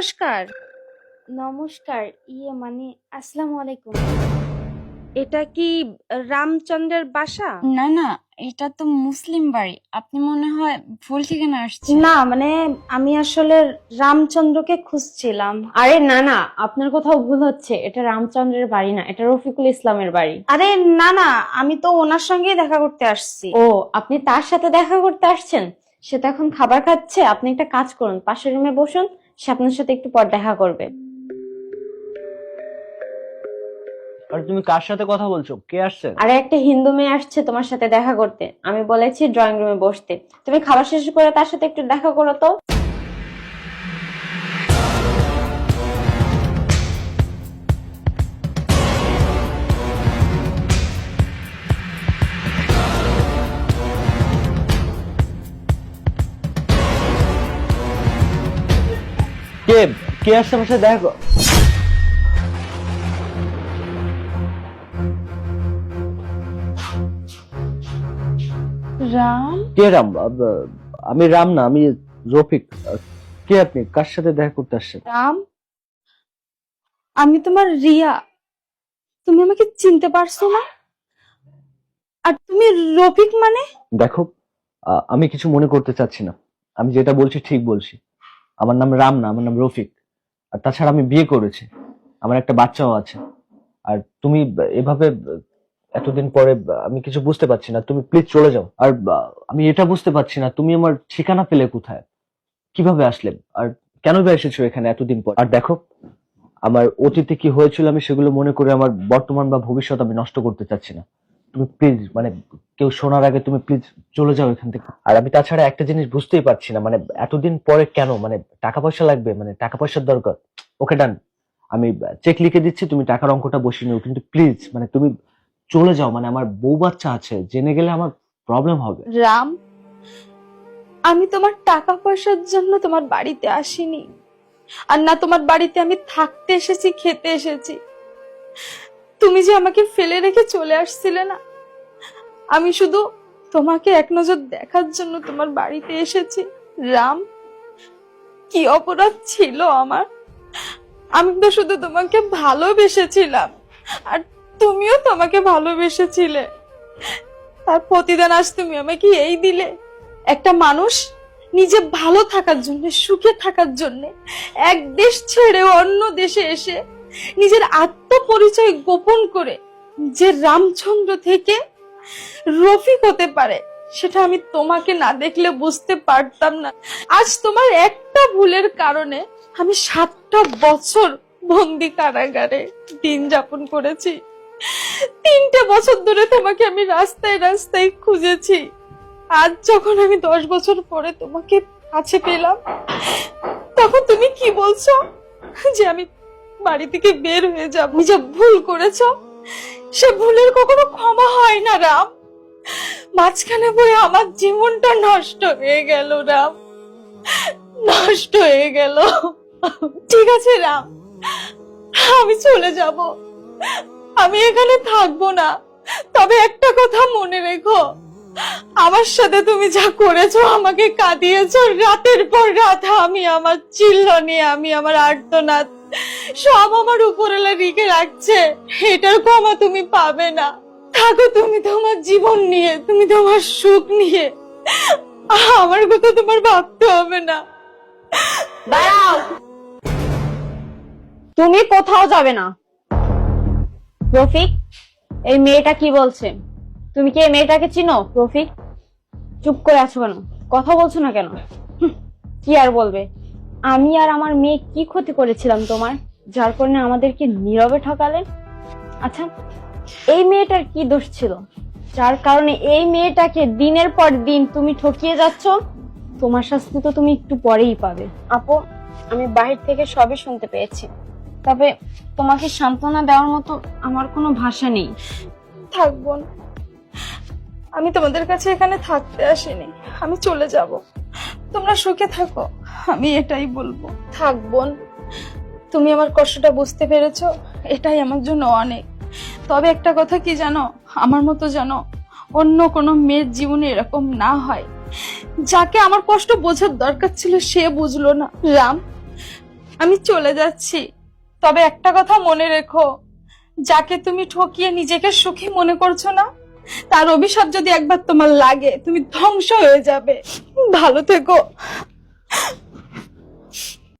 নমস্কার। নমস্কার, মানে আসসালামু আলাইকুম। এটা কি রামচন্দ্রের বাসা? না না, এটা তো মুসলিম বাড়ি। আপনি মনে হয় ভুল ঠিকানা আসছেন। না মানে আমি আসলে রামচন্দ্রকে খুঁজছিলাম। আরে না না, আপনার কোথাও ভুল হচ্ছে। এটা রামচন্দ্রের বাড়ি না, এটা রফিকুল ইসলামের বাড়ি। আরে না না, আমি তো ওনার সঙ্গেই দেখা করতে আসছি। ও, আপনি তার সাথে দেখা করতে আসছেন? সে তো এখন খাবার খাচ্ছে। আপনি একটা কাজ করুন, পাশের রুমে বসুন, সে আপনার সাথে একটু পর দেখা করবে। আর তুমি কার সাথে কথা বলছো? কে আসছে? আরে একটা হিন্দু মেয়ে আসছে তোমার সাথে দেখা করতে। আমি বলেছি ড্রয়িং রুমে বসতে। তুমি খাবার শেষ করে তার সাথে একটু দেখা করো তো। কে কে আসছে আমার সাথে দেখা রাম, কে রাম? আমি রাম না, আমি রফিক। কে আপনি? কার সাথে দেখা করতে আসছেন? রাম, আমি তোমার রিয়া। তুমি আমাকে চিনতে পারছো না? আর তুমি রফিক মানে? দেখো, আমি কিছু মনে করতে চাচ্ছি না। আমি যেটা বলছি ঠিক বলছি। আমার নাম রাম না, আমার নাম রফিক। আর তাছাড়া আমি বিয়ে করেছি, আমার একটা বাচ্চাও আছে। আর তুমি এভাবে এতদিন পরে আমি কিছু বুঝতে পারছি না। তুমি প্লিজ চলে যাও। আর আমি এটা বুঝতে পারছি না, তুমি আমার ঠিকানা পেলে কোথায়, কিভাবে আসলে, আর কেন বা এসেছো এখানে এতদিন পর? আর দেখো, আমার অতীতে কি হয়েছিল আমি সেগুলো মনে করে আমার বর্তমান বা ভবিষ্যৎ আমি নষ্ট করতে চাচ্ছি না। তুমি প্লিজ, মানে কেউ শোনার আগে তুমি প্লিজ চলে যাও এখান থেকে। আর আমি তাছাড়া একটা জিনিস বুঝতেই পারছি না, মানে এতদিন পরে কেন, মানে টাকা পয়সা লাগবে, মানে টাকা পয়সার দরকার। ওকে ডান, আমি চেক লিখে দিচ্ছি, তুমি টাকার অঙ্কটা বসিয়ে নিও, কিন্তু প্লিজ মানে তুমি চলে যাও। মানে আমার বউ বাচ্চা আছে, জেনে গেলে আমার প্রবলেম হবে। রাম, আমি তোমার টাকা পয়সার জন্য তোমার বাড়িতে আসিনি। আর না তোমার বাড়িতে আমি থাকতে এসেছি, খেতে এসেছি। তুমি যে আমাকে ফেলে রেখে চলে আসছিলে না, আমি শুধু তোমাকে এক নজর দেখার জন্য তোমার বাড়িতে এসেছি। রাম, কি অপরাধ ছিল আমার? আমি তো শুধু তোমাকে ভালোবেসেছিলাম, আর তুমিও তোমাকে ভালোবেসেছিলে। তার প্রতিদান আজ তুমি আমাকে এই দিলে। একটা মানুষ নিজে ভালো থাকার জন্য, সুখে থাকার জন্য এক দেশ ছেড়ে অন্য দেশে এসে নিজের আত্মপরিচয় গোপন করে যে রামচন্দ্র থেকে রফিক হতে পারে, সেটা আমি তোমাকে না দেখলে বুঝতে পারতাম না। আজ তোমার একটা ভুলের কারণে আমি 7টা বছর বন্দি কারাগারে দিন যাপন করেছি। 3টে বছর ধরে তোমাকে আমি রাস্তায় রাস্তায় খুঁজেছি। আজ যখন আমি 10 বছর পরে তোমাকে কাছে পেলাম, তখন তুমি কি বলছো যে আমি বাড়ি থেকে বের হয়ে যাব। তুমি যে ভুল করেছো, সে ভুলের কখনো ক্ষমা হয় না রাম। মাঝখানে পড়ে আমার জীবনটা নষ্ট হয়ে গেল রাম, নষ্ট হয়ে গেল। ঠিক আছে রাম, আমি চলে যাব, আমি এখানে থাকবো না। তবে একটা কথা মনে রেখো, আমার সাথে তুমি যা করেছো, আমাকে কাঁদিয়েছো রাতের পর রাত, আমি আমার চিল্লানি, আমি আমার আর্তনাদ সব আমার উপরওয়ালা লিখে রাখছে। এটার ক্ষমা তুমি পাবে না। থাকো তুমি তোমার জীবন নিয়ে, তুমি তোমার সুখ নিয়ে। আমার কথা তোমার ভাবতে হবে না। দাঁড়াও, তুমি কোথাও যাবে না। রফিক, এই মেয়েটা কি বলছে? তুমি কি এই মেয়েটাকে চিনো? রফিক, চুপ করে আছো কেন? কথা বলছো না কেন? কি আর বলবে? আমি আর আমার মেয়ে কি ক্ষতি করেছিলাম তোমার, যার কারণে আমাদেরকে নীরবে ঠকালেন? আচ্ছা, এই মেয়েটার কি দোষ ছিল যার কারণে এই মেয়েটাকে দিনের পর দিন তুমি ঠকিয়ে যাচ্ছ? তোমার শাস্তি তো তুমি একটু পরেই পাবে। আপু, আমি বাহির থেকে সবই শুনতে পেয়েছি, তবে তোমাকে সান্ত্বনা দেওয়ার মতো আমার কোনো ভাষা নেই। থাকবো না, আমি তোমাদের কাছে এখানে থাকতে আসিনি, আমি চলে যাব। তোমরা সুখে থাকো, আমি এটাই বলবো। থাকবো না, তুমি আমার কষ্টটা বুঝতে পেরেছো, এটাই আমার জন্য অনেক। তবে একটা কথা কি জানো, আমার মতো জানো অন্য কোনো মেয়ের জীবনে এরকম না হয়। যাকে আমার কষ্ট বোঝার দরকার ছিল সে বুঝলো না। রাম, আমি চলে যাচ্ছি, তবে একটা কথা মনে রেখো, যাকে তুমি ঠকিয়ে নিজেকে সুখী মনে করছো না, তার অভিশাপ যদি একবার তোমার লাগে তুমি ধ্বংস হয়ে যাবে। ভালো থেকো।